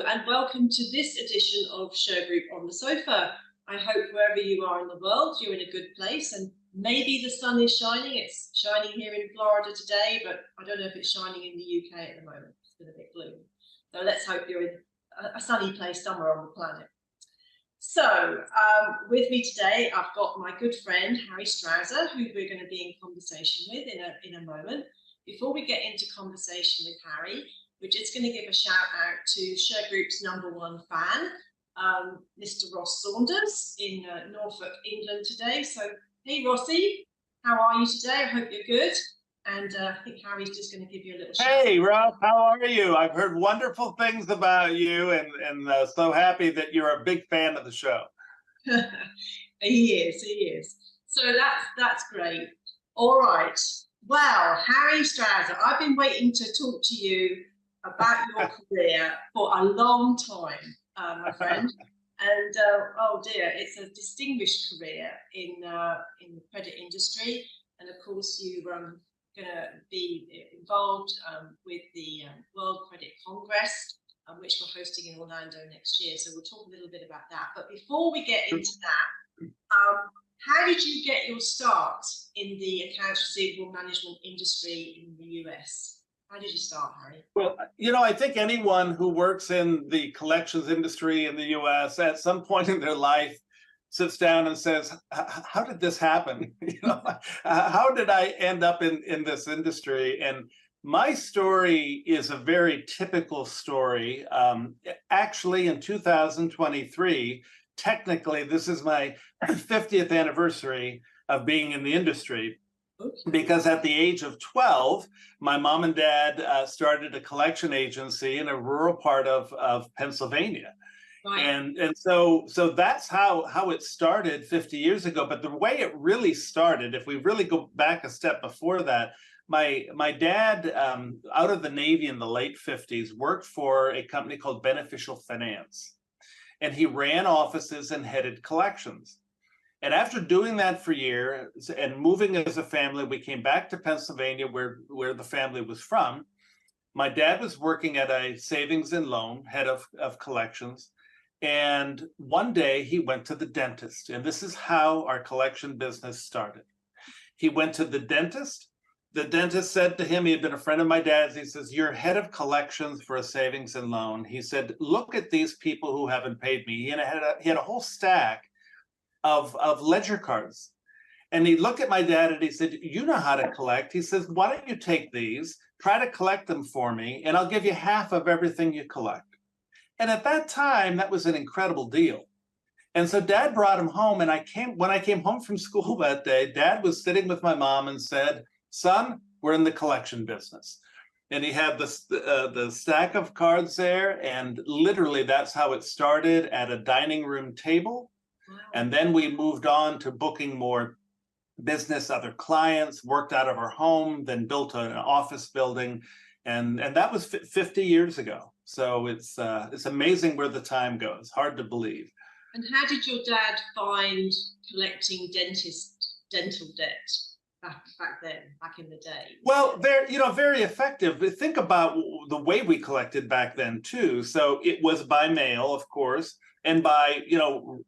and welcome to this edition of Shergroup on the Sofa. I hope wherever you are in the world, you're in a good place, and maybe the sun is shining. It's shining here in Florida today, but I don't know if it's shining in the UK at the moment. It's been a bit gloomy. So let's hope you're in a sunny place somewhere on the planet. So with me today, I've got my good friend, Harry Strausser, who we're going to be in conversation with in a moment. Before we get into conversation with Harry, we're just going to give a shout out to Shergroup's #1 fan, Mr. Ross Saunders in Norfolk, England today. So, hey Rossi, how are you today? I hope you're good. And I think Harry's just going to give you a little shout out. Hey Ralph, how are you? I've heard wonderful things about you, and so happy that you're a big fan of the show. He is. So that's great. All right. Well, Harry Strausser, I've been waiting to talk to you about your career for a long time, my friend. And oh dear, it's a distinguished career in the credit industry. And of course, you going to be involved with the World Credit Congress, which we're hosting in Orlando next year. So we'll talk a little bit about that. But before we get into that, how did you get your start in the accounts receivable management industry in the US? How did you start, Harry? Well, I think anyone who works in the collections industry in the US at some point in their life sits down and says, how did this happen? How did I end up in this industry? And my story is a very typical story. Actually, in 2023, technically, this is my 50th anniversary of being in the industry. Because at the age of 12, my mom and dad started a collection agency in a rural part of Pennsylvania. Right. And so that's how it started 50 years ago. But the way it really started, if we really go back a step before that, my dad, out of the Navy in the late 50s, worked for a company called Beneficial Finance. And he ran offices and headed collections. And after doing that for years and moving as a family, we came back to Pennsylvania, where the family was from. My dad was working at a savings and loan, head of collections. And one day he went to the dentist. And this is how our collection business started. He went to the dentist. The dentist said to him, he had been a friend of my dad's. He says, "You're head of collections for a savings and loan." He said, "Look at these people who haven't paid me." He had a whole stack of ledger cards. And he looked at my dad and he said, "You know how to collect." He says, "Why don't you take these, try to collect them for me, and I'll give you half of everything you collect." And at that time, that was an incredible deal. And so dad brought him home, and when I came home from school that day, dad was sitting with my mom and said, "Son, we're in the collection business." And he had the stack of cards there, and literally that's how it started, at a dining room table. Wow. And then we moved on to booking more business, other clients, worked out of our home, then built an office building. And that was 50 years ago. So it's amazing where the time goes. Hard to believe. And how did your dad find collecting dental debt back then, back in the day? Well, very effective. But think about the way we collected back then too. So it was by mail, of course, and by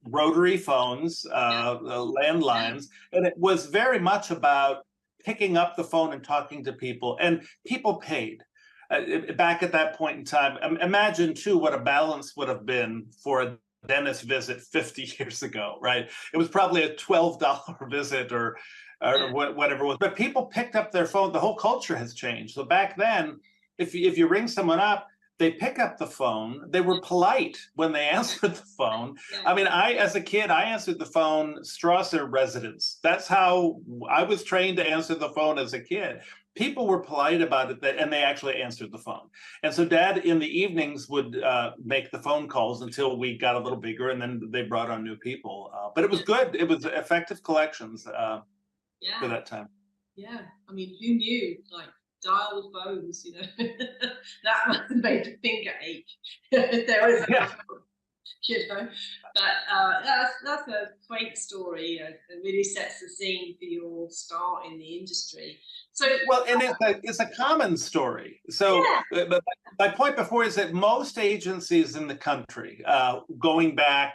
rotary phones, landlines, and it was very much about picking up the phone and talking to people, and people paid. Back at that point in time, imagine too what a balance would have been for a dentist visit 50 years ago, right? It was probably a $12 visit or whatever it was, but people picked up their phone. The whole culture has changed. So back then, if you ring someone up, they pick up the phone. They were polite when they answered the phone. Yeah. I mean, as a kid, I answered the phone, Strausser residence. That's how I was trained to answer the phone as a kid. People were polite about it, and they actually answered the phone. And so dad in the evenings would make the phone calls until we got a little bigger, and then they brought on new people. But it was good. It was effective collections for that time. Yeah, I mean, who knew? Like dial phones, that must have made a finger ache. There was you know. But that's a quaint story, and really sets the scene for your start in the industry. So Well, and it's a common story. So, yeah, but my point before is that most agencies in the country, going back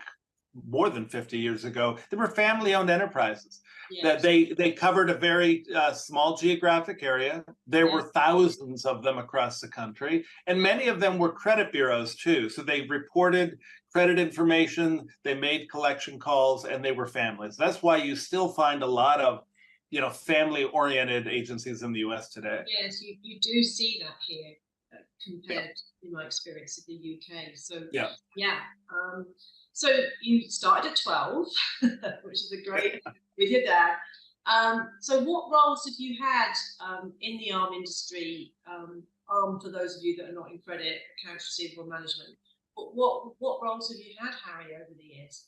more than 50 years ago, they were family-owned enterprises. That yes, they covered a very small geographic area. There yes, were thousands of them across the country, and many of them were credit bureaus too. So they reported credit information, they made collection calls, and they were families. That's why you still find a lot of family-oriented agencies in the U.S. today. yes, you do see that here compared in my experience of the UK. So Yeah. yeah. So you started at 12, which is a great with your dad. So what roles have you had in the arm industry? Arm, for those of you that are not in credit, accounts receivable management. What roles have you had, Harry, over the years?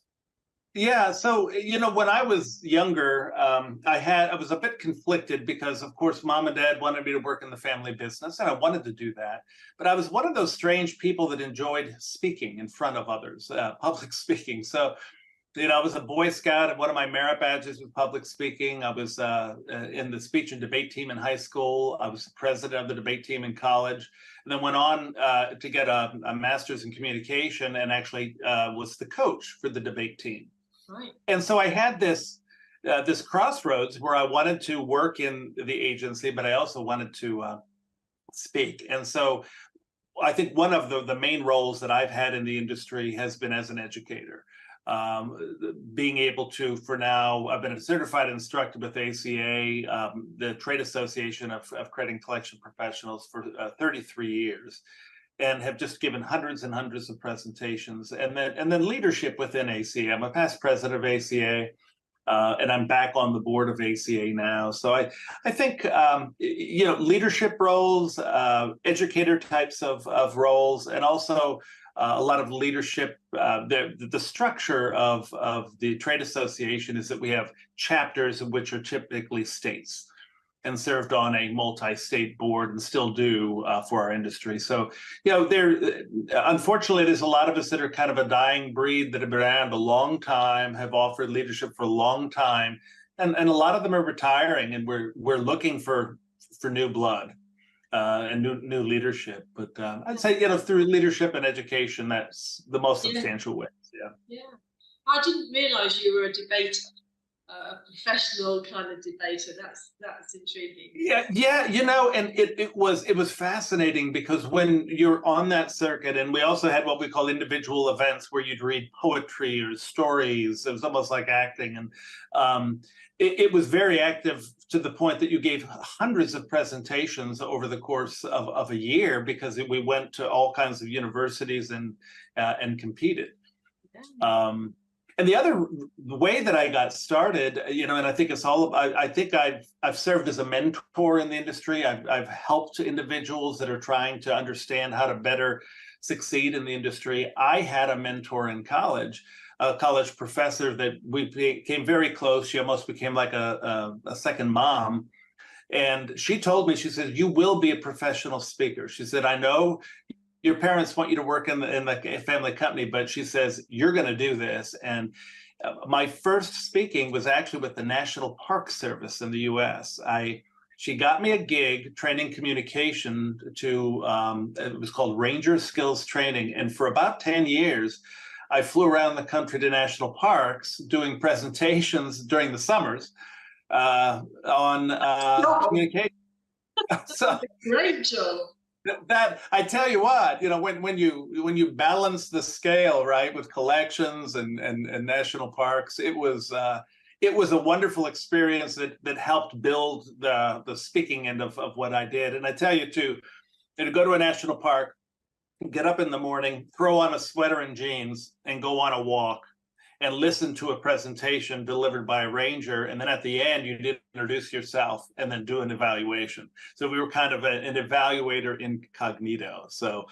Yeah, so when I was younger, I was a bit conflicted because, of course, mom and dad wanted me to work in the family business, and I wanted to do that. But I was one of those strange people that enjoyed speaking in front of others, public speaking. So, I was a Boy Scout, and one of my merit badges was public speaking. I was in the speech and debate team in high school. I was the president of the debate team in college, and then went on to get a master's in communication, and actually was the coach for the debate team. Right. And so I had this crossroads where I wanted to work in the agency, but I also wanted to speak. And so I think one of the main roles that I've had in the industry has been as an educator. Being able to, for now, I've been a certified instructor with ACA, the Trade Association of Credit and Collection Professionals, for 33 years. And have just given hundreds and hundreds of presentations, and then leadership within ACA. I'm a past president of ACA, and I'm back on the board of ACA now. So I think leadership roles, educator types of roles, and also a lot of leadership. The structure of the trade association is that we have chapters, which are typically states, and served on a multi-state board and still do for our industry. So, unfortunately, there's a lot of us that are kind of a dying breed that have been around a long time, have offered leadership for a long time, and a lot of them are retiring, and we're looking for new blood and new leadership. But I'd say through leadership and education, that's the most substantial way. Yeah. Yeah. I didn't realise you were a debater. A professional kind of debater. That's intriguing. Yeah, and it was fascinating because when you're on that circuit, and we also had what we call individual events where you'd read poetry or stories. It was almost like acting, and it was very active to the point that you gave hundreds of presentations over the course of a year, because we went to all kinds of universities and competed. Yeah. And the way that I got started, and I think it's all about, I think I've served as a mentor in the industry. I've helped individuals that are trying to understand how to better succeed in the industry. I had a mentor in college, a college professor that we became very close. She almost became like a second mom. And she told me, she said, "You will be a professional speaker." She said, "I know your parents want you to work in the family company, but," she says, "you're going to do this." And my first speaking was actually with the National Park Service in the U.S. She got me a gig training communication to, it was called Ranger Skills Training. And for about 10 years, I flew around the country to national parks doing presentations during the summers on communication. So, great job. That, I tell you what, when you balance the scale, right, with collections and national parks, it was a wonderful experience that helped build the speaking end of what I did. And I tell you too, to go to a national park, get up in the morning, throw on a sweater and jeans, and go on a walk and listen to a presentation delivered by a ranger. And then at the end, you did introduce yourself and then do an evaluation. So we were kind of an evaluator incognito. So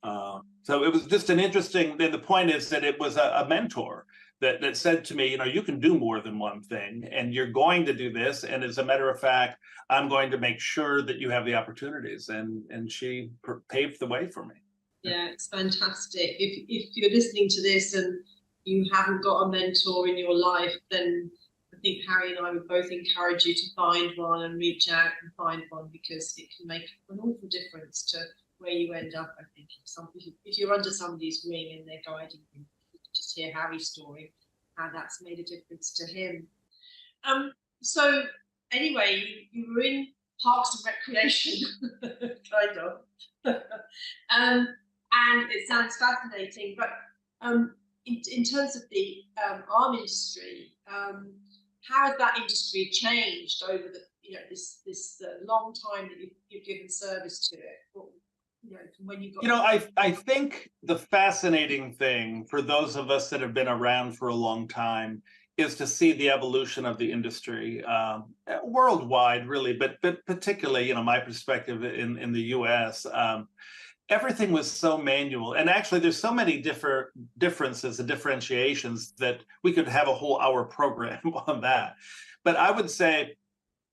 it was just an interesting, the point is that it was a mentor that said to me, you can do more than one thing, and you're going to do this. And as a matter of fact, I'm going to make sure that you have the opportunities. And she paved the way for me. Yeah, it's fantastic. If you're listening to this and you haven't got a mentor in your life, then I think Harry and I would both encourage you to find one and reach out and find one, because it can make an awful difference to where you end up. I think if you're under somebody's wing and they're guiding you, just hear Harry's story, how that's made a difference to him. So anyway, you were in Parks and Recreation, kind of. And it sounds fascinating, but in terms of the arm industry, how has that industry changed over the this long time that you've given service to it? From when you got. I think the fascinating thing for those of us that have been around for a long time is to see the evolution of the industry worldwide, really, but particularly, my perspective in the U.S. Everything was so manual, and actually there's so many differences and differentiations that we could have a whole hour program on that. But I would say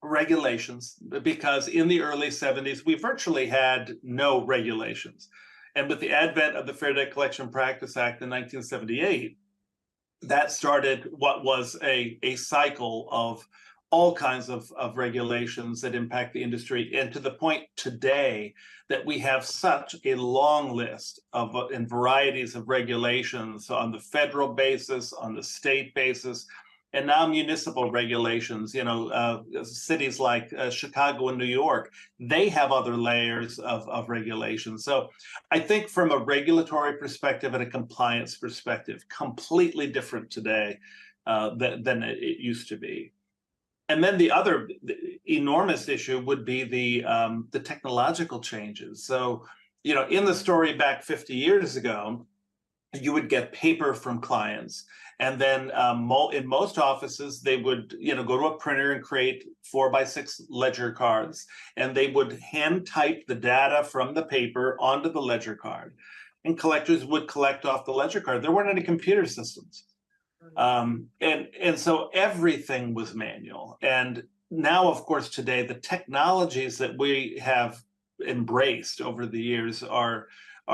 regulations, because in the early 70s we virtually had no regulations, and with the advent of the Fair Debt Collection Practice Act in 1978, that started what was a cycle of all kinds of regulations that impact the industry, and to the point today that we have such a long list of and varieties of regulations on the federal basis, on the state basis, and now municipal regulations. Cities like Chicago and New York, they have other layers of regulations. So I think from a regulatory perspective and a compliance perspective, completely different today than it used to be. And then the other enormous issue would be the technological changes. So, in the story back 50 years ago, you would get paper from clients, and then in most offices they would go to a printer and create 4x6 ledger cards, and they would hand type the data from the paper onto the ledger card, and collectors would collect off the ledger card. There weren't any computer systems. And so everything was manual. And now, of course, today, the technologies that we have embraced over the years are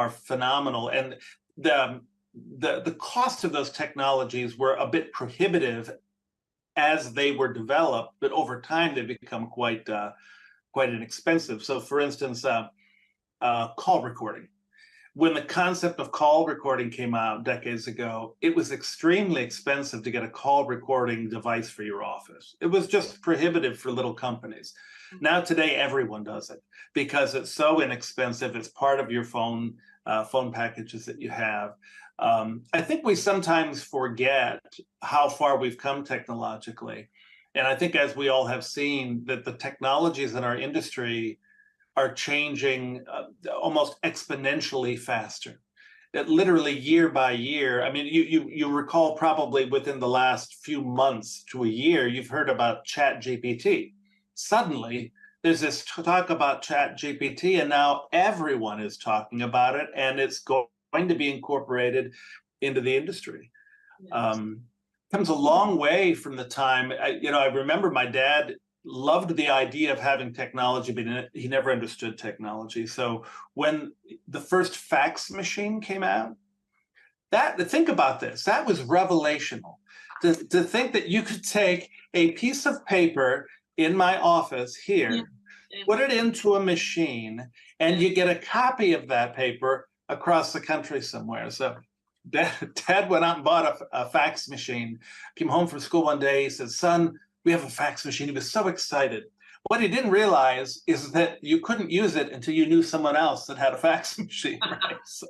phenomenal. And the cost of those technologies were a bit prohibitive as they were developed, but over time they become quite inexpensive. So, for instance, call recording. When the concept of call recording came out decades ago, it was extremely expensive to get a call recording device for your office. It was just prohibitive for little companies. Now today, everyone does it because it's so inexpensive. It's part of your phone packages that you have. I think we sometimes forget how far we've come technologically. And I think, as we all have seen, that the technologies in our industry are changing almost exponentially faster. That literally year by year. I mean, you recall probably within the last few months to a year, you've heard about ChatGPT. Suddenly, there's this talk about ChatGPT, and now everyone is talking about it, and it's going to be incorporated into the industry. Yes. Comes a long way from the time. I remember my dad loved the idea of having technology, but he never understood technology. So when the first fax machine came out, think about this, that was revelational. To think that you could take a piece of paper in my office here, put it into a machine, and you get a copy of that paper across the country somewhere. So Dad went out and bought a fax machine, came home from school one day, he said, "Son, we have a fax machine." He was so excited. What he didn't realize is that you couldn't use it until you knew someone else that had a fax machine. Right? So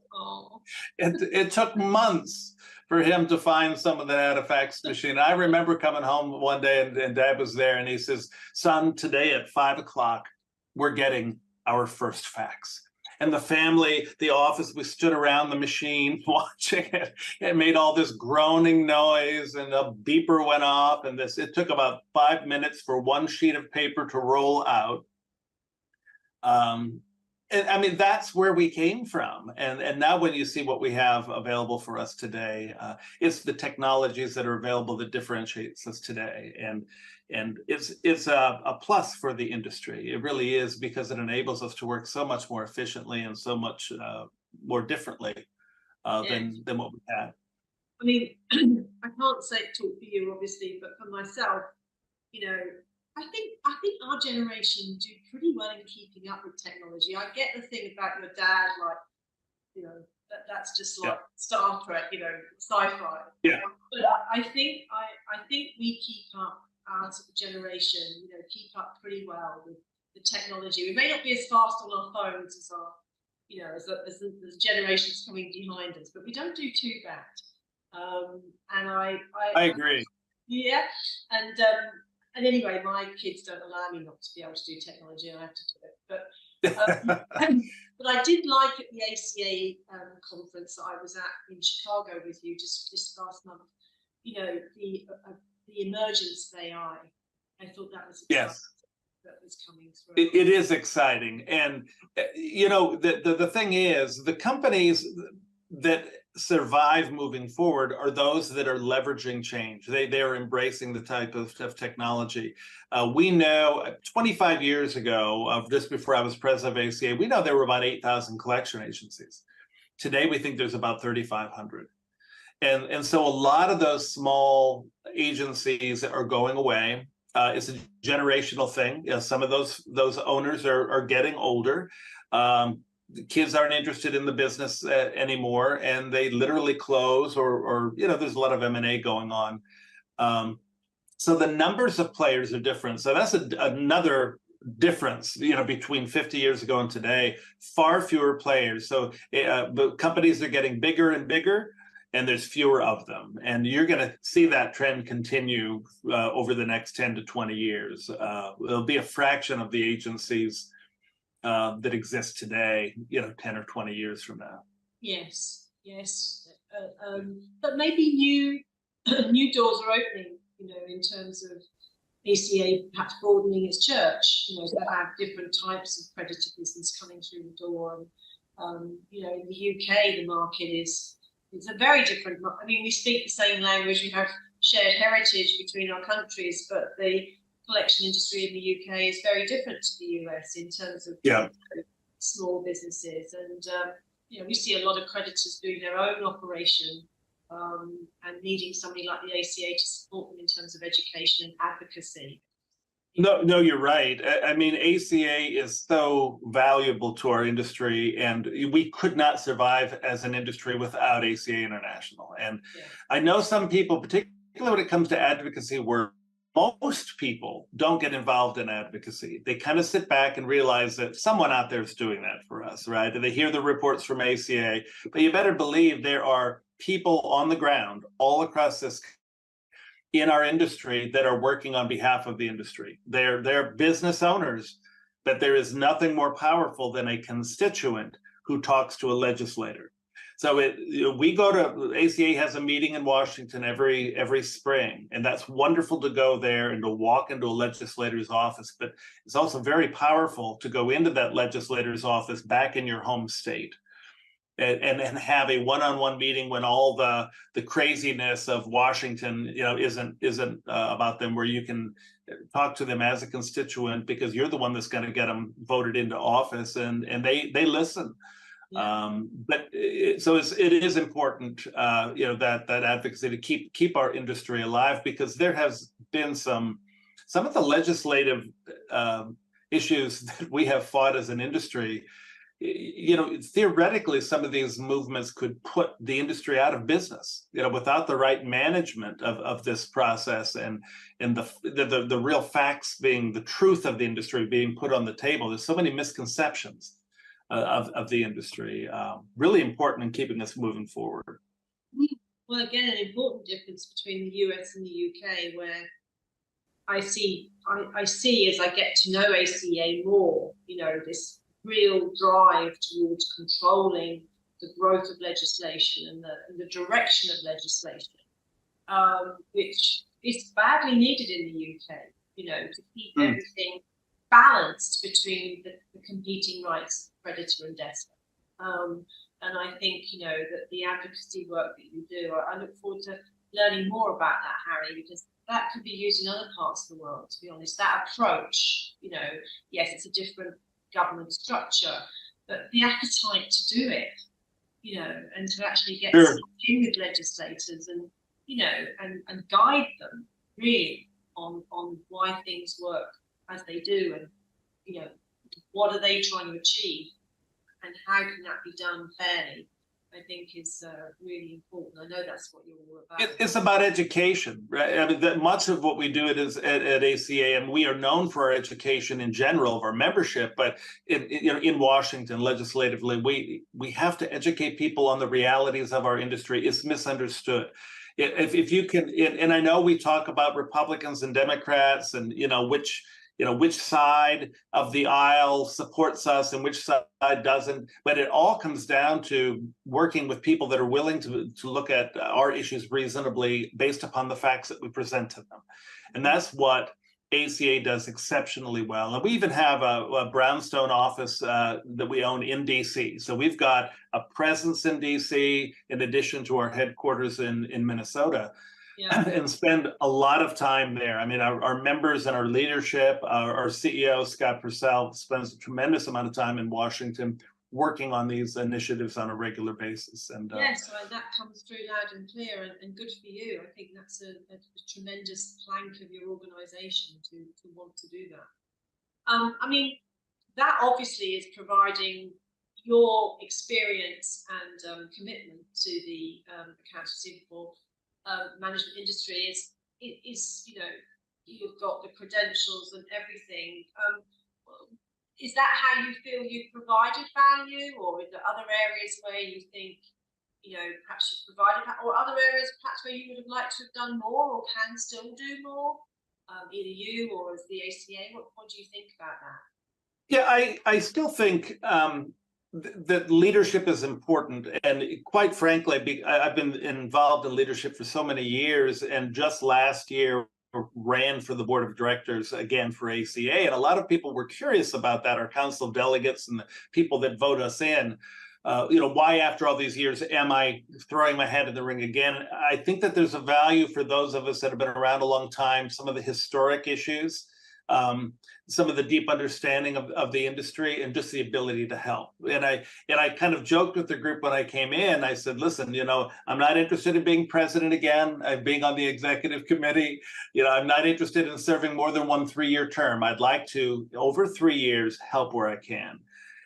it took months for him to find someone that had a fax machine. I remember coming home one day and Dad was there, and he says, "Son, today at 5 o'clock, we're getting our first fax." And the family, the office, we stood around the machine watching it. It made all this groaning noise, and a beeper went off, and it took about 5 minutes for one sheet of paper to roll out. And I mean, that's where we came from. And now when you see what we have available for us today, it's the technologies that are available that differentiates us today. And it's a plus for the industry. It really is, because it enables us to work so much more efficiently and so much more differently than what we had. I mean, I can't talk for you obviously, but for myself, you know, I think our generation do pretty well in keeping up with technology. I get the thing about your dad, like, you know, that's just like Star Trek, you know, sci-fi. Yeah. But I think we keep up, our sort of generation, you know, keep up pretty well with the technology. We may not be as fast on our phones as our, you know, as the generations coming behind us, but we don't do too bad. And I agree. Yeah, and anyway, my kids don't allow me not to be able to do technology. I have to do it, but I did like at the ACA conference that I was at in Chicago with you just this last month. You know, the emergence of AI. I thought that was exciting. Yes. That was coming through. It is exciting, and you know, the thing is, the companies that survive moving forward are those that are leveraging change. They are embracing the type of technology. We know 25 years ago, just before I was president of ACA, we know there were about 8,000 collection agencies. Today, we think there's about 3,500. And so a lot of those small agencies are going away. It's a generational thing. You know, some of those owners are getting older. The kids aren't interested in the business anymore, and they literally close, or you know, there's a lot of M&A going on. So the numbers of players are different. So that's another difference, you know, between 50 years ago and today. Far fewer players. So the companies are getting bigger and bigger, and there's fewer of them. And you're going to see that trend continue over the next 10 to 20 years. There'll be a fraction of the agencies that exist today, you know, 10 or 20 years from now. Yes. But maybe new doors are opening, you know, in terms of ACA perhaps broadening its church, you know, to have different types of creditor business coming through the door. And, you know, in the UK, the market it's a very different. I mean, we speak the same language. We have shared heritage between our countries, but the collection industry in the UK is very different to the US in terms of small businesses. And, you know, we see a lot of creditors doing their own operation and needing somebody like the ACA to support them in terms of education and advocacy. No, you're right. I mean, ACA is so valuable to our industry, and we could not survive as an industry without ACA International. And I know some people, particularly when it comes to advocacy work, most people don't get involved in advocacy. They kind of sit back and realize that someone out there is doing that for us, right? And they hear the reports from ACA, but you better believe there are people on the ground all across this in our industry that are working on behalf of the industry. They're business owners, but there is nothing more powerful than a constituent who talks to a legislator. So we go to, ACA has a meeting in Washington every spring, and that's wonderful to go there and to walk into a legislator's office, but it's also very powerful to go into that legislator's office back in your home state and have a one-on-one meeting when all the craziness of Washington, you know, isn't about them, where you can talk to them as a constituent because you're the one that's going to get them voted into office, and they listen. But it is important, you know, that advocacy to keep our industry alive, because there has been some of the legislative issues that we have fought as an industry. You know, theoretically, some of these movements could put the industry out of business, you know, without the right management of this process and the real facts being the truth of the industry being put on the table. There's so many misconceptions of the industry. Really important in keeping us moving forward. Well, again, an important difference between the US and the UK, where I see as I get to know ACA more, you know, this real drive towards controlling the growth of legislation and the direction of legislation, which is badly needed in the UK, you know, to keep everything balanced between the competing rights of creditor and debtor. And I think, you know, that the advocacy work that you do, I look forward to learning more about that, Harry, because that could be used in other parts of the world, to be honest. That approach, you know, yes, it's a different government structure, but the appetite to do it and to actually get Sure. in with legislators and, and guide them really on why things work as they do, and, what are they trying to achieve and how can that be done fairly, I think is really important. I know that's what you're all about. It's about education, right? I mean, that much of what we do is at ACA, and we are known for our education in general of our membership, but in Washington legislatively, we have to educate people on the realities of our industry. It's misunderstood. If you can, and I know we talk about Republicans and Democrats, and which side of the aisle supports us and which side doesn't, but it all comes down to working with people that are willing to look at our issues reasonably based upon the facts that we present to them. And that's what ACA does exceptionally well. And we even have a brownstone office that we own in DC. So we've got a presence in DC in addition to our headquarters in Minnesota. Yeah. And spend a lot of time there. I mean, our members and our leadership, our CEO, Scott Purcell, spends a tremendous amount of time in Washington working on these initiatives on a regular basis. And yes, well, that comes through loud and clear, and good for you. I think that's a tremendous plank of your organization to want to do that. I mean, that obviously is providing your experience and commitment to the accounts receivable management industry is you've got the credentials and everything. Is that how you feel you've provided value, or is there other areas where you think perhaps you've provided, or other areas perhaps where you would have liked to have done more or can still do more, either you or as the ACA? What do you think about that? Yeah, I still think that leadership is important, and quite frankly, I've been involved in leadership for so many years, and just last year ran for the board of directors again for ACA, and a lot of people were curious about that. Our council of delegates and the people that vote us in, why after all these years am I throwing my hat in the ring again? I think that there's a value for those of us that have been around a long time, some of the historic issues, some of the deep understanding of the industry, and just the ability to help. And I kind of joked with the group when I came in. I said, listen, I'm not interested in being president again, being on the executive committee. I'm not interested in serving more than 1 3-year term. I'd like to, over 3 years, help where I can.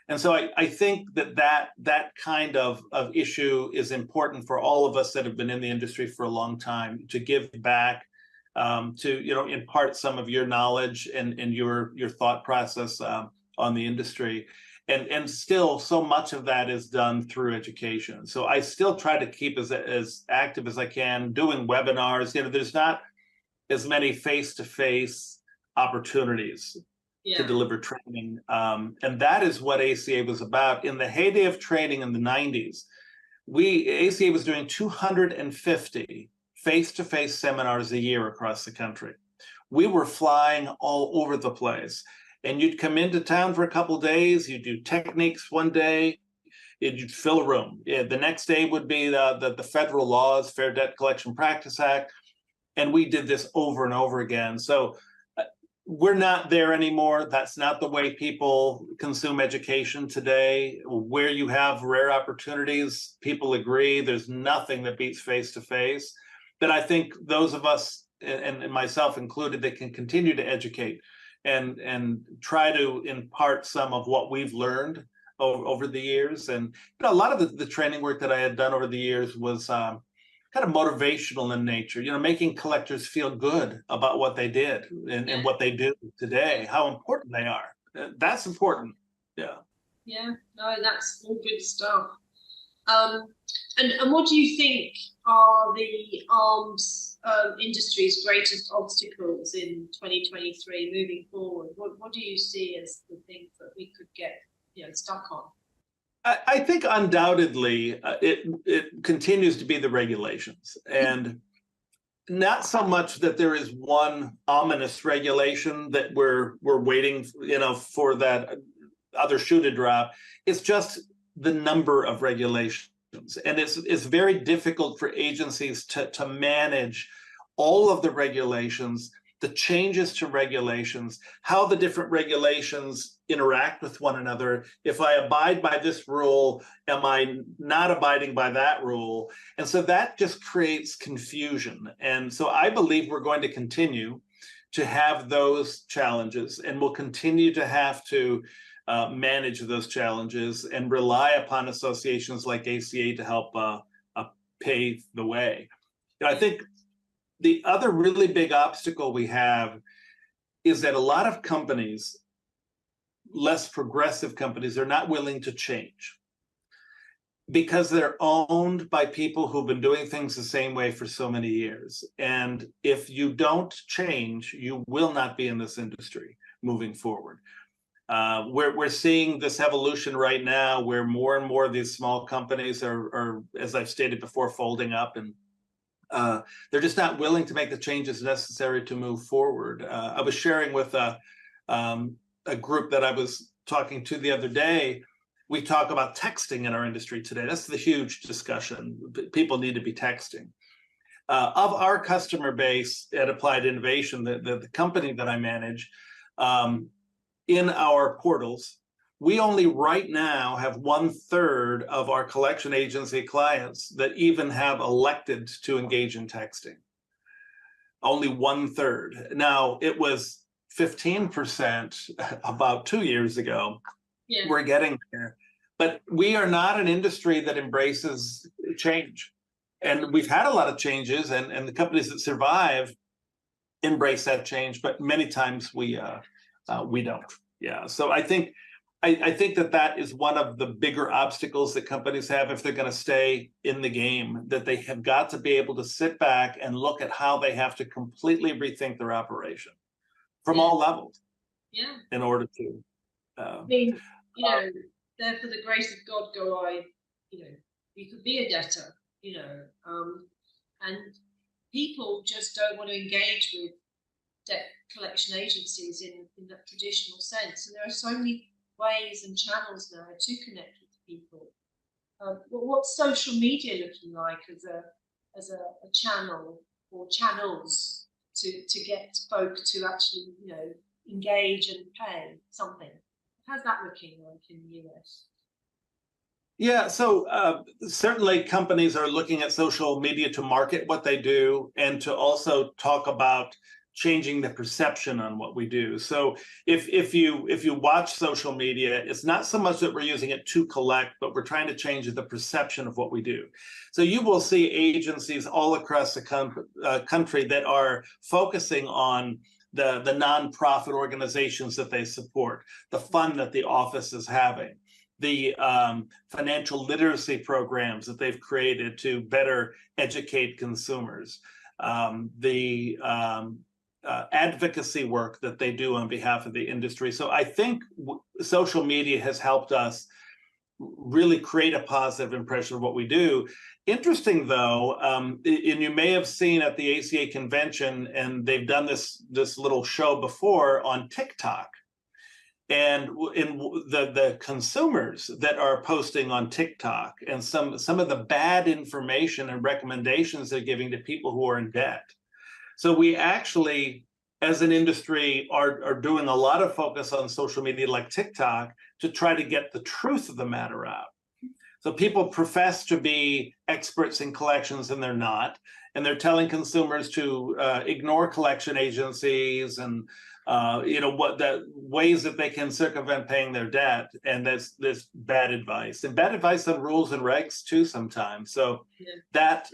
And so I think that kind of issue is important for all of us that have been in the industry for a long time, to give back, to impart some of your knowledge and your thought process on the industry, and still so much of that is done through education. So I still try to keep as active as I can, doing webinars. There's not as many face-to-face opportunities to deliver training, and that is what ACA was about. In the heyday of training in the 90s, ACA was doing 250 face-to-face seminars a year across the country. We were flying all over the place, and you'd come into town for a couple of days, you'd do techniques one day, you'd fill a room. The next day would be the federal laws, Fair Debt Collection Practice Act, and we did this over and over again. So we're not there anymore. That's not the way people consume education today. Where you have rare opportunities, people agree, there's nothing that beats face-to-face. But I think those of us, and myself included, that can continue to educate and try to impart some of what we've learned over the years. And a lot of the training work that I had done over the years was kind of motivational in nature, making collectors feel good about what they did and what they do today, how important they are. That's important. Yeah. Yeah, no, that's all good stuff. And what do you think are the arms industry's greatest obstacles in 2023 moving forward? What do you see as the things that we could get stuck on? I think undoubtedly it continues to be the regulations, and not so much that there is one ominous regulation that we're waiting for that other shoe to drop. It's just the number of regulations. And it's very difficult for agencies to manage all of the regulations the changes to regulations, how the different regulations interact with one another. If I abide by this rule, am I not abiding by that rule? And so that just creates confusion. And so I believe we're going to continue to have those challenges, and we'll continue to have to manage those challenges and rely upon associations like ACA to help pave the way. I think the other really big obstacle we have is that a lot of companies, less progressive companies, are not willing to change because they're owned by people who've been doing things the same way for so many years. And if you don't change, you will not be in this industry moving forward. We're seeing this evolution right now where more and more of these small companies are, as I've stated before, folding up, and they're just not willing to make the changes necessary to move forward. I was sharing with a group that I was talking to the other day. We talk about texting in our industry today. That's the huge discussion. People need to be texting. Of our customer base at Applied Innovation, the company that I manage, in our portals, we only right now have 1/3 of our collection agency clients that even have elected to engage in texting. Only 1/3. Now, it was 15% about 2 years ago. Yeah. We're getting there. But we are not an industry that embraces change. And we've had a lot of changes, and the companies that survive embrace that change, but many times we don't. Yeah. So I think that is one of the bigger obstacles that companies have if they're going to stay in the game, that they have got to be able to sit back and look at how they have to completely rethink their operation from all levels. Yeah. In order to. I mean, there for the grace of God go I. You could be a debtor. And people just don't want to engage with debt collection agencies in that traditional sense. And there are so many ways and channels now to connect with people. What's social media looking like as a channel or channels to get folk to actually engage and pay something? How's that looking like in the US? Yeah, so certainly companies are looking at social media to market what they do and to also talk about changing the perception on what we do. So if you watch social media, it's not so much that we're using it to collect, but we're trying to change the perception of what we do. So you will see agencies all across the country that are focusing on the nonprofit organizations that they support, the fund that the office is having, the financial literacy programs that they've created to better educate consumers, the advocacy work that they do on behalf of the industry. So I think social media has helped us really create a positive impression of what we do. Interesting though, and you may have seen at the ACA convention, and they've done this little show before on TikTok. And in the consumers that are posting on TikTok and some of the bad information and recommendations they're giving to people who are in debt. So we actually, as an industry, are doing a lot of focus on social media like TikTok to try to get the truth of the matter out. So people profess to be experts in collections and they're not. And they're telling consumers to ignore collection agencies and what the ways that they can circumvent paying their debt, and that's bad advice, and bad advice on rules and regs too sometimes. So that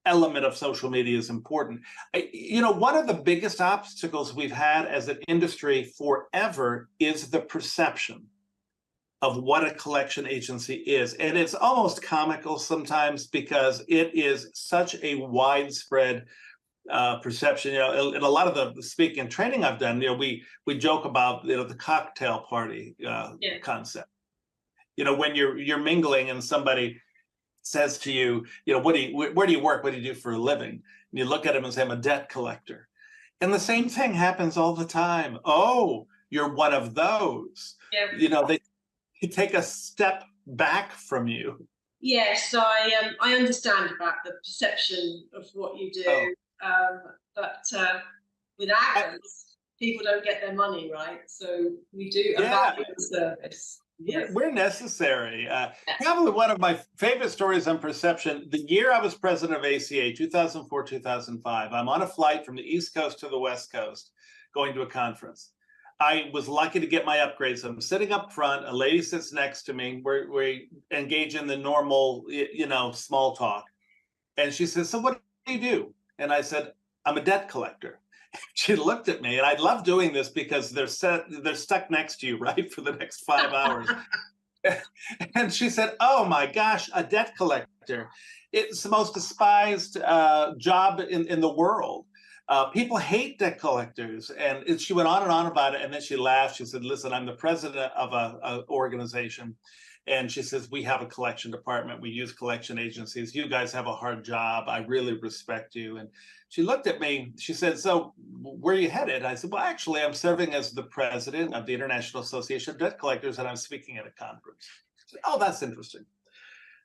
element of social media is important. One of the biggest obstacles we've had as an industry forever is the perception of what a collection agency is, and it's almost comical sometimes because it is such a widespread perception. In a lot of the speaking and training I've done, we joke about the cocktail party concept. When you're mingling and somebody says to you, where do you work? What do you do for a living? And you look at them and say, I'm a debt collector. And the same thing happens all the time. Oh, you're one of those. Yeah. They take a step back from you. Yes, I understand about the perception of what you do. but without us, people don't get their money, right? So we do a Yeah. valuable service. Yes. We're necessary. Yes. Probably one of my favorite stories on perception, the year I was president of ACA, 2004, 2005, I'm on a flight from the East Coast to the West Coast going to a conference. I was lucky to get my upgrades. So I'm sitting up front, a lady sits next to me, we engage in the normal, small talk. And she says, so what do you do? And I said, I'm a debt collector. She looked at me, and I love doing this because they're stuck next to you, right, for the next 5 hours. And she said, oh my gosh, a debt collector. It's the most despised job in the world. People hate debt collectors. And she went on and on about it. And then she laughed. She said, listen, I'm the president of an organization. And she says, we have a collection department. We use collection agencies. You guys have a hard job. I really respect you. And she looked at me. She said, so where are you headed? I said, well, actually, I'm serving as the president of the International Association of Debt Collectors, and I'm speaking at a conference. Said, oh, that's interesting.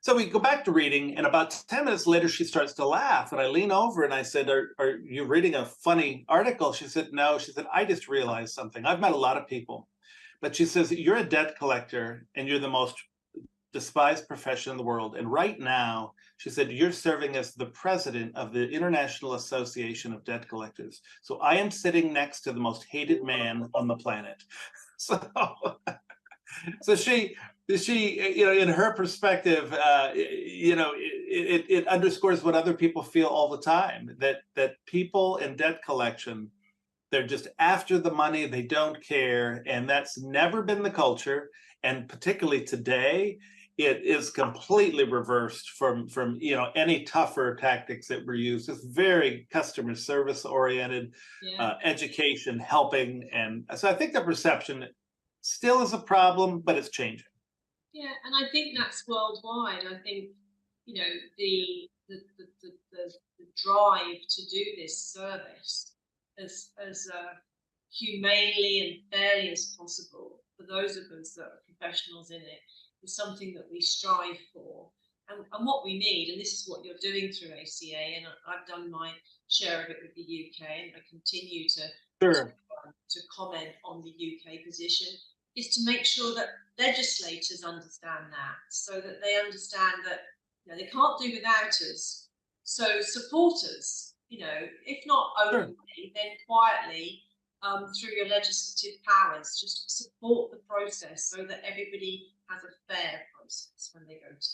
So we go back to reading, and about 10 minutes later, she starts to laugh. And I lean over and I said, are you reading a funny article? She said, no. She said, I just realized something. I've met a lot of people. But she says, you're a debt collector, and you're the most despised profession in the world. And right now, she said, you're serving as the president of the International Association of Debt Collectors. So I am sitting next to the most hated man on the planet. So, so she, in her perspective, it underscores what other people feel all the time, that people in debt collection, they're just after the money, they don't care. And that's never been the culture. And particularly today, it is completely reversed from any tougher tactics that were used. It's very customer service oriented, education, helping. And so I think the perception still is a problem, but it's changing. Yeah, and I think that's worldwide. I think, the drive to do this service as humanely and fairly as possible for those of us that are professionals in it is something that we strive for. And what we need, and this is what you're doing through ACA, and I've done my share of it with the UK, and I continue to comment on the UK position, is to make sure that legislators understand that, so that they understand that they can't do without us. So support us, if not openly, then quietly through your legislative powers. Just support the process so that everybody has a fair process when they go to.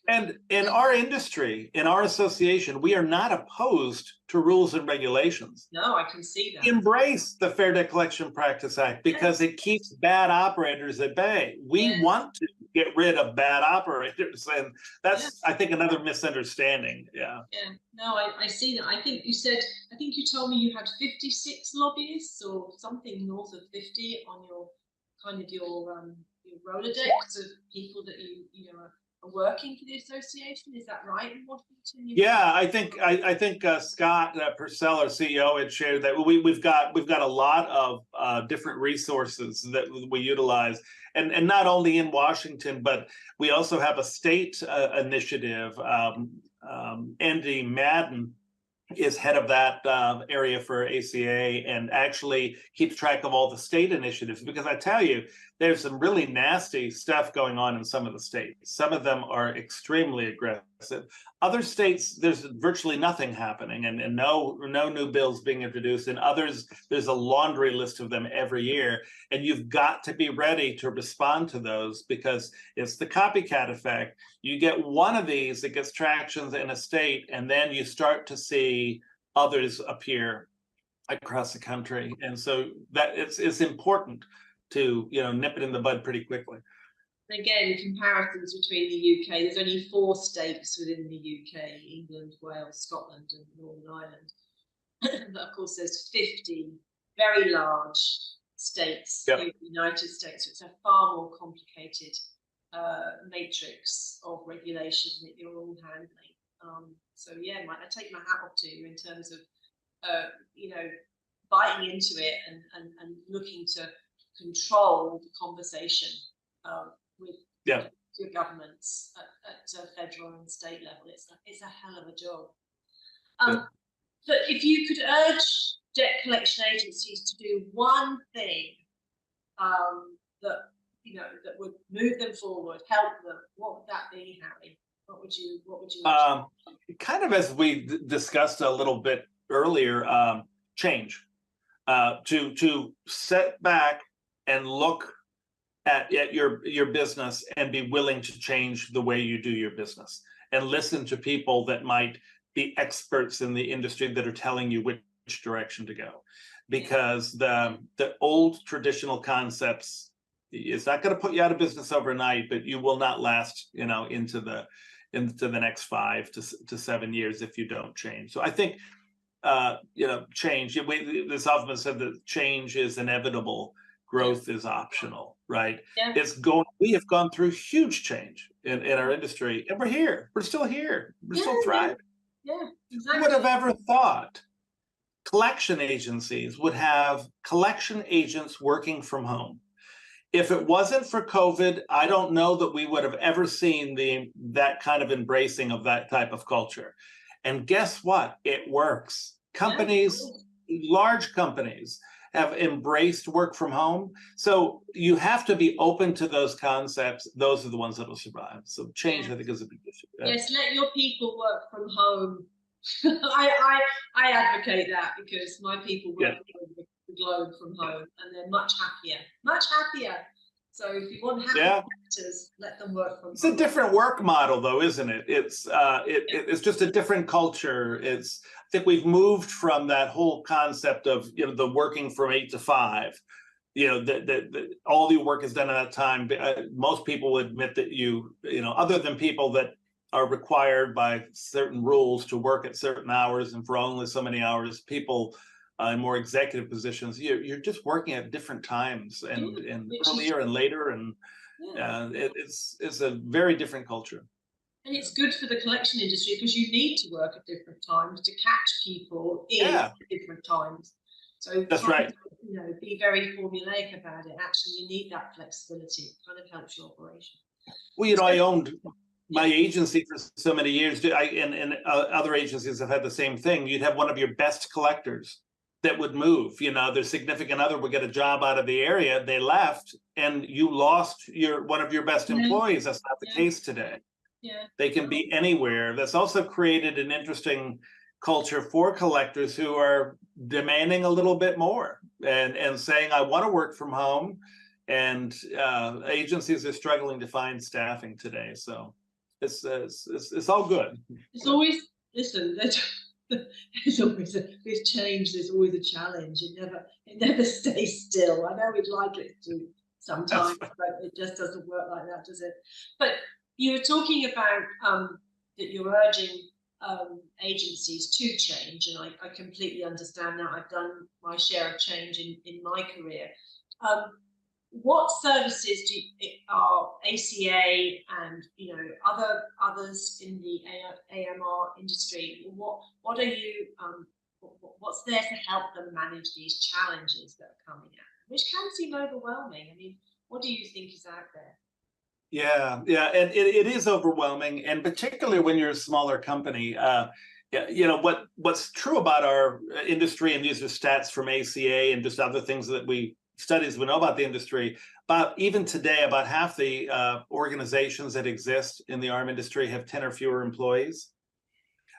And in our industry, in our association, we are not opposed to rules and regulations. No, I can see that. Embrace the Fair Debt Collection Practice Act because it keeps bad operators at bay. We want to get rid of bad operators. And that's, I think, another misunderstanding. Yeah. Yeah. No, I see that. I think you told me you had 56 lobbyists or something north of 50 on your your Rolodex of people that you are working for the association. Is that right in Washington? Yeah, I think Scott Purcell, our CEO, had shared that we've got a lot of different resources that we utilize, and not only in Washington, but we also have a state initiative. Andy Madden is head of that area for ACA and actually keeps track of all the state initiatives, because I tell you, there's some really nasty stuff going on in some of the states. Some of them are extremely aggressive. Other states, there's virtually nothing happening and no new bills being introduced. In others, there's a laundry list of them every year. And you've got to be ready to respond to those because it's the copycat effect. You get one of these that gets traction in a state, and then you start to see others appear across the country. And so that it's important to nip it in the bud pretty quickly. Again, comparisons between the UK, there's only 4 states within the UK: England, Wales, Scotland, and Northern Ireland. But of course, there's 50 very large states in the United States. So it's a far more complicated matrix of regulation that you're all handling. So yeah, I take my hat off to you in terms of biting into it and looking to control the conversation with your governments at federal and state level. It's a hell of a job. But if you could urge debt collection agencies to do one thing that that would move them forward, help them, what would that be, Harry? What would you kind of as we discussed a little bit earlier, change, to set back and look at your business and be willing to change the way you do your business, and listen to people that might be experts in the industry that are telling you which direction to go, because the old traditional concepts, it's not going to put you out of business overnight, but you will not last into the next 5 to 7 years if you don't change. So I think change, this often said that change is inevitable, growth is optional, right? We have gone through huge change in our industry, and we're still here, we're still thriving. Exactly. Who would have ever thought collection agencies would have collection agents working from home? If it wasn't for COVID, I don't know that we would have ever seen that kind of embracing of that type of culture. And guess what? It works. Companies, large companies, have embraced work from home. So you have to be open to those concepts. Those are the ones that will survive. So change, I think, is a big issue. Yes, let your people work from home. I advocate that, because my people work the globe from home, and they're much happier. So if you want happy actors, let them work from home. It's a different work model, though, isn't it? It's just a different culture. I think we've moved from that whole concept of the working from 8 to 5. That all your work is done at that time. Most people will admit that other than people that are required by certain rules to work at certain hours and for only so many hours, people in more executive positions, you're just working at different times, and earlier and later, and it's a very different culture. And it's good for the collection industry, because you need to work at different times to catch people in different times. So that's right. Be very formulaic about it. Actually, you need that flexibility. It kind of helps your operation. Well, I owned my agency for so many years, and other agencies have had the same thing. You'd have one of your best collectors that would move. Their significant other would get a job out of the area, they left, and you lost one of your best employees. That's not the case today. They can be anywhere. That's also created an interesting culture for collectors who are demanding a little bit more and saying, I want to work from home. And agencies are struggling to find staffing today. So it's all good. It's always, listen, there's always with change, there's always a challenge. It never stays still. I know we'd like it to sometimes, but it just doesn't work like that, does it? But you were talking about that you're urging agencies to change, and I completely understand that. I've done my share of change in my career. What services are ACA and others in the AMR industry? What are you? What's there to help them manage these challenges that are coming at them, which can seem overwhelming? I mean, what do you think is out there? Yeah, and it is overwhelming, and particularly when you're a smaller company. What's true about our industry, and these are stats from ACA and just other things that studies we know about the industry. Even today, about half the organizations that exist in the arm industry have 10 or fewer employees.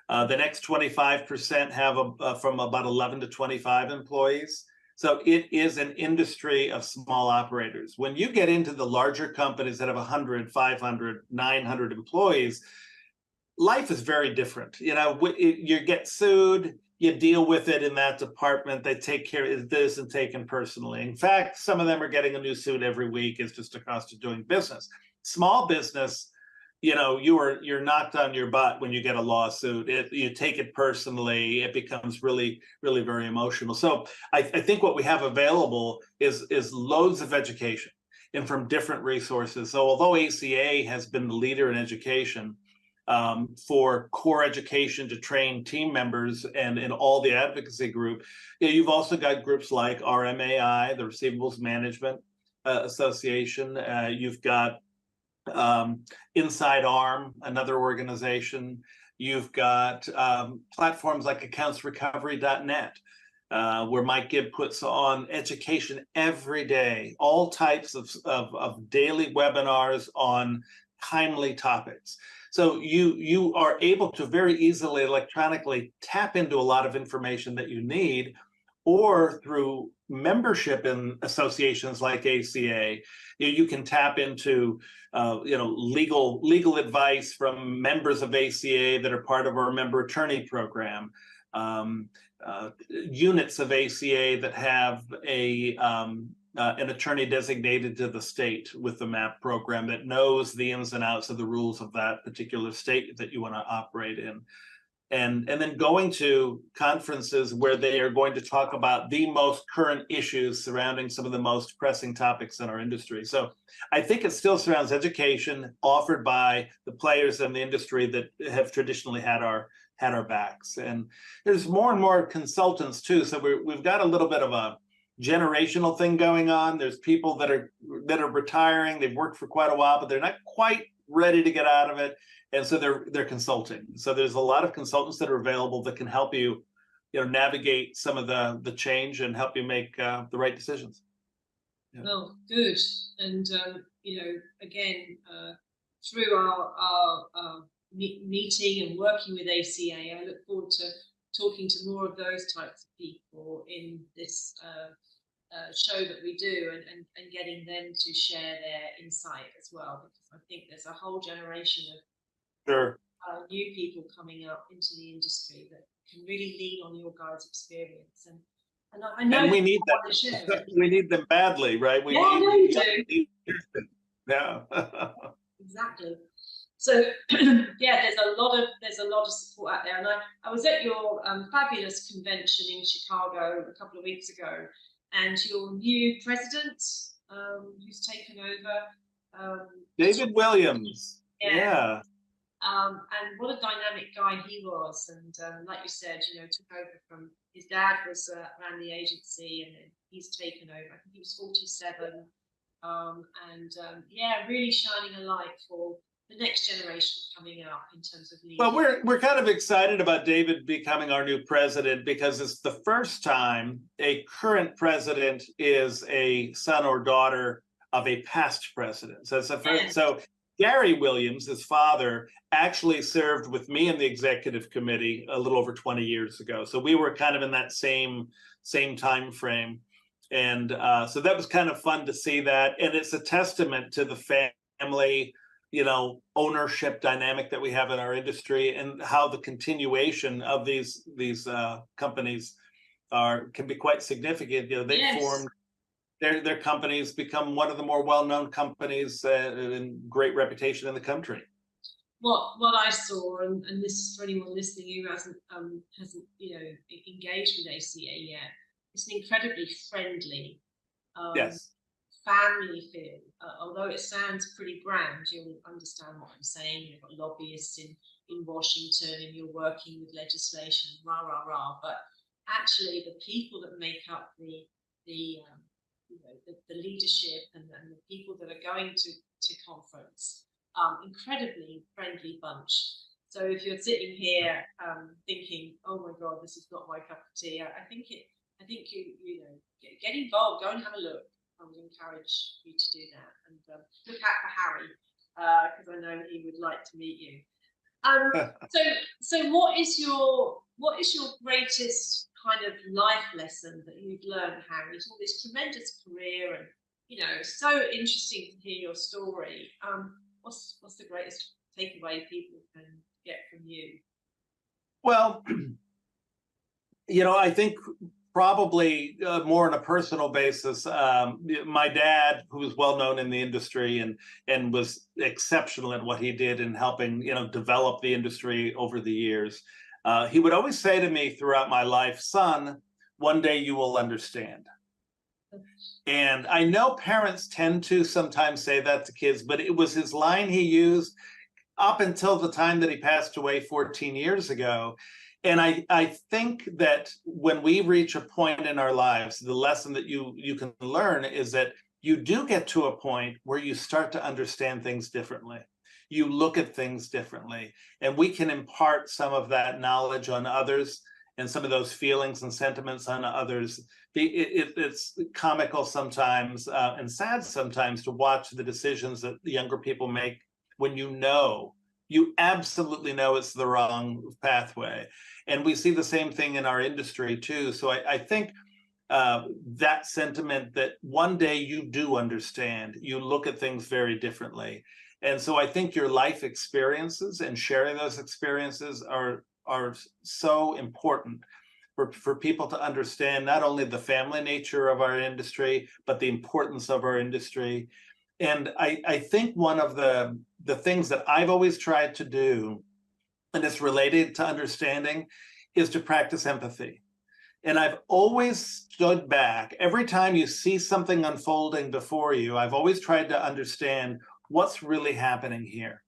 The next 25% have from about 11 to 25 employees. So it is an industry of small operators. When you get into the larger companies that have 100, 500, 900 employees, life is very different. You get sued, you deal with it in that department. They take care of it. It isn't taken personally. In fact, some of them are getting a new suit every week. It's just a cost of doing business. Small business, you're knocked on your butt when you get a lawsuit. You take it personally. It becomes really, really very emotional. So I think what we have available is loads of education and from different resources. So although ACA has been the leader in education, for core education to train team members and in all the advocacy group, you've also got groups like RMAI, the Receivables Management Association. You've got Inside Arm, another organization. You've got platforms like accountsrecovery.net, where Mike Gibb puts on education every day, all types of daily webinars on timely topics. So you are able to very easily electronically tap into a lot of information that you need, or through membership in associations like ACA, you can tap into legal advice from members of ACA that are part of our member attorney program. Units of ACA that have an attorney designated to the state with the MAP program that knows the ins and outs of the rules of that particular state that you want to operate in. And then going to conferences where they are going to talk about the most current issues surrounding some of the most pressing topics in our industry. So I think it still surrounds education offered by the players in the industry that have traditionally had our backs. And there's more and more consultants too. So we've got a little bit of a generational thing going on. There's people that are retiring. They've worked for quite a while, but they're not quite ready to get out of it. And so they're consulting. So there's a lot of consultants that are available that can help you, navigate some of the change and help you make the right decisions. Yeah. Well, good. And again, through our meeting and working with ACA, I look forward to talking to more of those types of people in this show that we do, and getting them to share their insight as well, because I think there's a whole generation of new people coming up into the industry that can really lean on your guys' experience, and I know and we need that. We need them badly, right? Yeah. Exactly. So there's a lot of support out there, and I was at your fabulous convention in Chicago a couple of weeks ago, and your new president, who's taken over, David Williams. Yeah. And what a dynamic guy he was, and like you said, took over from his dad ran the agency, and then he's taken over. I think he was 47, really shining a light for the next generation coming up in terms of leading. Well, we're kind of excited about David becoming our new president, because it's the first time a current president is a son or daughter of a past president. So it's the first. Yes. So Gary Williams, his father, actually served with me in the executive committee a little over 20 years ago. So we were kind of in that same time frame. And so that was kind of fun to see that. And it's a testament to the family, ownership dynamic that we have in our industry, and how the continuation of these companies can be quite significant. They formed their companies, become one of the more well-known companies and great reputation in the country. What I saw, and this is for anyone listening who hasn't engaged with ACA yet, it's an incredibly friendly, family feel. Although it sounds pretty grand, you'll understand what I'm saying. You've got lobbyists in Washington, and you're working with legislation, rah rah rah. But actually, the people that make up the leadership and the people that are going to conference, incredibly friendly bunch. So if you're sitting here thinking, oh my God, this is not my cup of tea, I think you get involved, go and have a look. I would encourage you to do that, and look out for Harry, because I know he would like to meet you. So what is your greatest kind of life lesson that you've learned, Harry? It's all this tremendous career, and so interesting to hear your story. What's the greatest takeaway people can get from you? Well, I think probably more on a personal basis. My dad, who was well known in the industry and was exceptional at what he did in helping develop the industry over the years, he would always say to me throughout my life, son, one day you will understand. And I know parents tend to sometimes say that to kids, but it was his line he used up until the time that he passed away 14 years ago. And I think that when we reach a point in our lives, the lesson that you can learn is that you do get to a point where you start to understand things differently. you look at things differently. And we can impart some of that knowledge on others and some of those feelings and sentiments on others. It's comical sometimes and sad sometimes to watch the decisions that the younger people make when you absolutely know it's the wrong pathway. And we see the same thing in our industry too. So I think that sentiment that one day you do understand, you look at things very differently. And so I think your life experiences and sharing those experiences are so important for people to understand not only the family nature of our industry, but the importance of our industry. And I think one of the things that I've always tried to do, and it's related to understanding, is to practice empathy. And I've always stood back. Every time you see something unfolding before you, I've always tried to understand what's really happening here.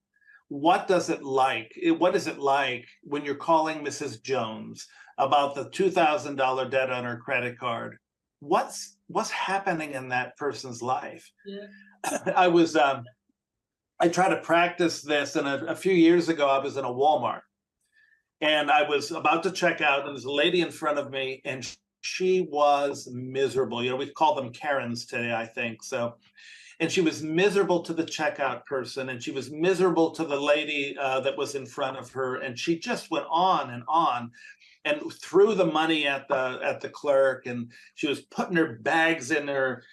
What is it like when you're calling Mrs. Jones about the $2,000 debt on her credit card? What's happening in that person's life? Yeah. I try to practice this, and a few years ago, I was in a Walmart, and I was about to check out, and there's a lady in front of me, and she was miserable. You know, we call them Karens today, I think. So, and she was miserable to the checkout person, and she was miserable to the lady that was in front of her, and she just went on and threw the money at the clerk, and she was putting her bags in her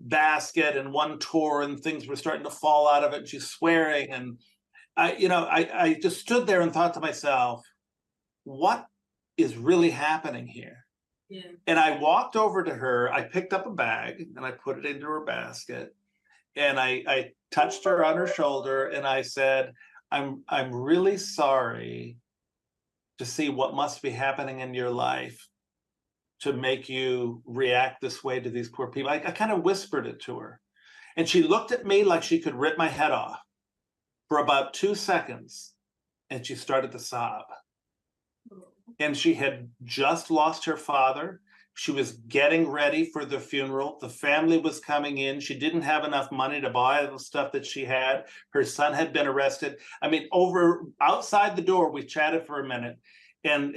basket, and one tore, and things were starting to fall out of it, and she's swearing. And I just stood there and thought to myself, what is really happening here? Yeah. And I walked over to her, I picked up a bag and I put it into her basket, and I touched her on her shoulder, and I said, I'm really sorry to see what must be happening in your life to make you react this way to these poor people. I kind of whispered it to her, and she looked at me like she could rip my head off for about 2 seconds, and she started to sob. And she had just lost her father. She was getting ready for the funeral. The family was coming in. She didn't have enough money to buy the stuff that she had. Her son had been arrested. I mean, outside the door, we chatted for a minute, and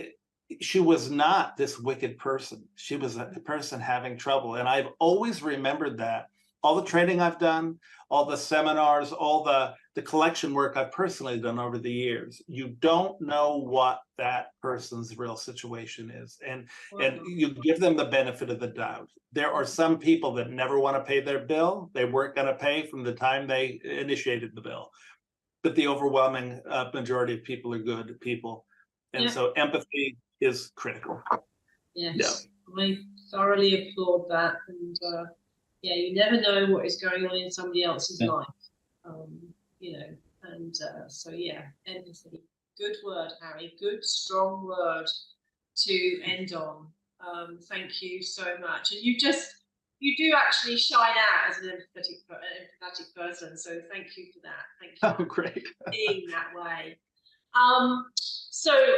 she was not this wicked person. She was a person having trouble. And I've always remembered that. All the training I've done, all the seminars, all the collection work I've personally done over the years, you don't know what that person's real situation is. And you give them the benefit of the doubt. There are some people that never want to pay their bill. They weren't going to pay from the time they initiated the bill. But the overwhelming majority of people are good people. And so empathy is critical. Yes, yeah. I thoroughly applaud that. And you never know what is going on in somebody else's life. So empathy. Good word, Harry. Good, strong word to end on. Thank you so much. And you do actually shine out as an empathetic person. So thank you for that. Thank you. Oh, great. For being that way. So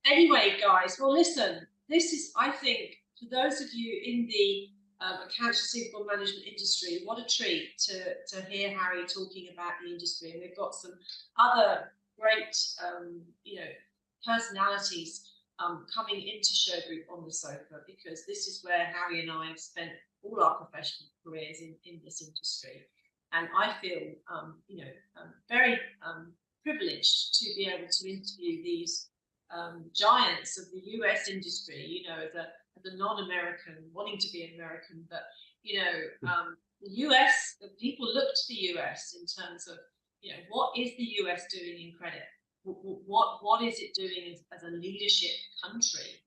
anyway, guys, well, listen, this is, I think, for those of you in the accounts receivable management industry, what a treat to hear Harry talking about the industry. And we've got some other great, personalities coming into Shergroup on the sofa, because this is where Harry and I have spent all our professional careers in this industry. And I feel, very privileged to be able to interview these giants of the US industry, as a non-American wanting to be American, but the US, the people look to the US in terms of what is the US doing in credit, what is it doing as a leadership country,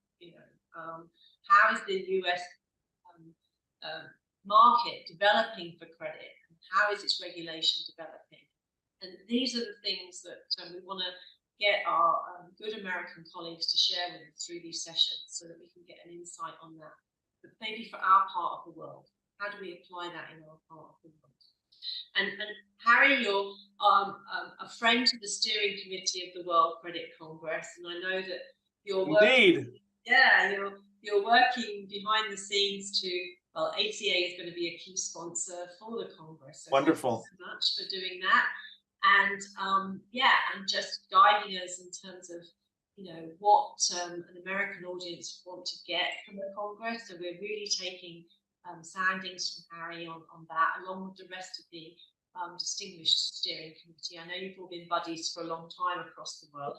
how is the US market developing for credit, and how is its regulation developing, and these are the things that we want to get our good American colleagues to share with us through these sessions, so that we can get an insight on that. But maybe for our part of the world, how do we apply that in our part of the world? And Harry, you're a friend to the steering committee of the World Credit Congress, and I know that you're working. Indeed. Yeah, you're working behind the scenes to. Well, ACA is going to be a key sponsor for the Congress. So wonderful. Thank you so much for doing that. and yeah, and just guiding us in terms of, you know, what an American audience want to get from the Congress. So we're really taking soundings from Harry on that, along with the rest of the distinguished steering committee. I know you've all been buddies for a long time across the world,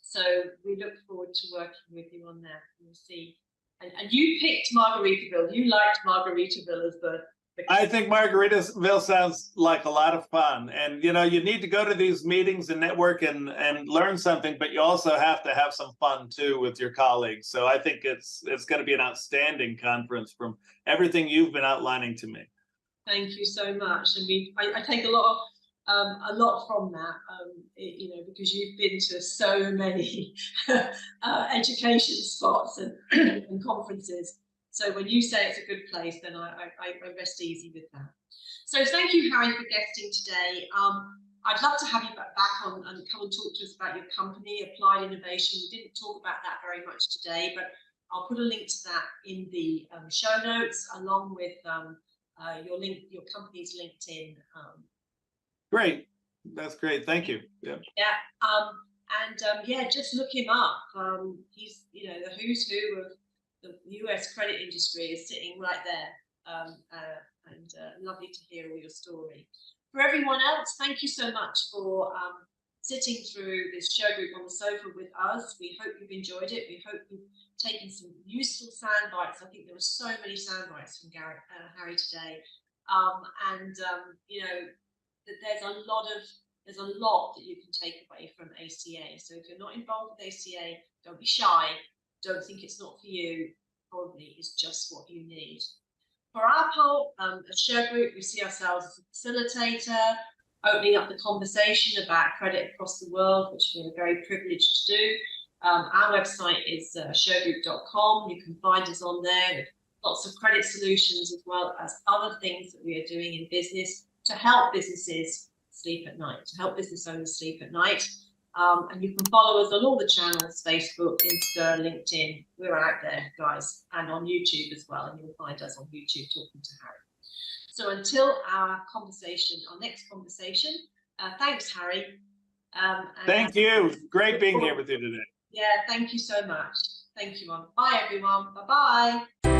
so we look forward to working with you on that. We'll see. And you picked Margaritaville. You liked Margaritaville as the I think Margaritaville sounds like a lot of fun. And, you know, you need to go to these meetings and network and learn something, but you also have to have some fun too with your colleagues. So I think it's going to be an outstanding conference from everything you've been outlining to me. Thank you so much. And I take a lot from that, you know, because you've been to so many education spots and conferences. So when you say it's a good place, then I rest easy with that. So thank you, Harry, for guesting today. I'd love to have you back on and come and talk to us about your company, Applied Innovation. We didn't talk about that very much today, but I'll put a link to that in the show notes, along with your company's LinkedIn. Great. That's great. Thank you. Yeah. Yeah. Yeah, just look him up. He's, you know, the who's who of the US credit industry is sitting right there. Lovely to hear all your story. For everyone else, thank you so much for sitting through this Shergroup on the sofa with us. We hope you've enjoyed it. We hope you've taken some useful sound bites. I think there were so many sound bites from Harry today. You know, that there's a lot that you can take away from ACA. So if you're not involved with ACA, don't be shy. Don't think it's not for you. Probably is just what you need. For our part, at Shergroup, we see ourselves as a facilitator, opening up the conversation about credit across the world, which we're very privileged to do. Our website is shergroup.com. You can find us on there with lots of credit solutions, as well as other things that we are doing in business to help businesses sleep at night, to help business owners sleep at night. And you can follow us on all the channels, Facebook, Insta, LinkedIn. We're out there, guys, and on YouTube as well. And you'll find us on YouTube talking to Harry. So until our next conversation, thanks, Harry. Thank you. Great being here with you today. Yeah, thank you so much. Thank you, Bye, everyone. Bye-bye.